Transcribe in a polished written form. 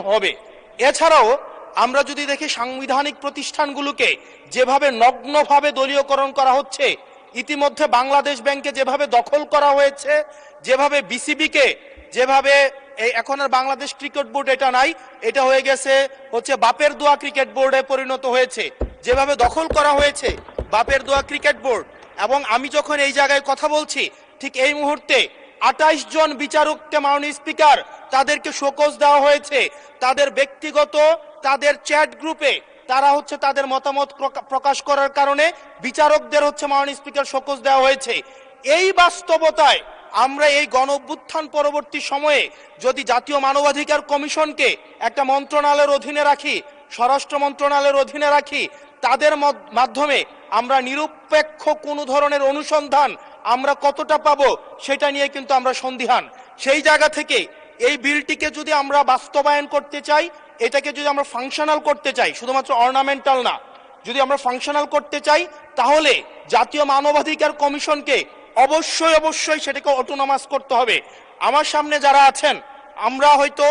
হবে। এছাড়াও আমরা যদি দেখি সাংবিধানিক প্রতিষ্ঠানগুলোকে যেভাবে নগ্নভাবে দলীয়করণ করা হচ্ছে, ইতিমধ্যে বাংলাদেশ ব্যাংকে যেভাবে দখল করা হয়েছে, যেভাবে বিসিবিকে যেভাবে এখন আর বাংলাদেশ ক্রিকেট বোর্ড এটা নাই, এটা হয়ে গেছে হচ্ছে বাপের দোয়া ক্রিকেট বোর্ডে পরিণত হয়েছে, যেভাবে দখল করা হয়েছে বাপের দোয়া ক্রিকেট বোর্ড। এবং আমি যখন এই জায়গায় কথা বলছি, ঠিক এই মুহূর্তে 28 জন বিচারককে মাননীয় স্পিকার তাদেরকে শোকজ দেওয়া হয়েছে। তাদের ব্যক্তিগত তাদের চ্যাট গ্রুপে তারা হচ্ছে তাদের মতামত প্রকাশ করার কারণে বিচারকদের হচ্ছে মাননীয় স্পিকার শোকজ দেওয়া হয়েছে। এই বাস্তবতায় আমরা এই গণ অভ্যুত্থান পরবর্তী সময়ে যদি জাতীয় মানবাধিকার কমিশনকে একটা মন্ত্রণালয়ের অধীনে রাখি, স্বরাষ্ট্র মন্ত্রণালয়ের অধীনে রাখি, তাদের মাধ্যমে আমরা নিরপেক্ষ কোনো ধরনের অনুসন্ধান আমরা কতটা পাবো সেটা নিয়ে কিন্তু আমরা সন্দিহান। সেই জায়গা থেকে এই বিলটিকে যদি আমরা বাস্তবায়ন করতে চাই, এটাকে যদি আমরা ফাংশনাল করতে চাই, শুধুমাত্র অর্নামেন্টাল না, যদি আমরা ফাংশনাল করতে চাই, তাহলে জাতীয় মানবাধিকার কমিশনকে অবশ্যই সেটাকে অটোনমাস করতে হবে। আমার সামনে যারা আছেন, আমরা হয়তো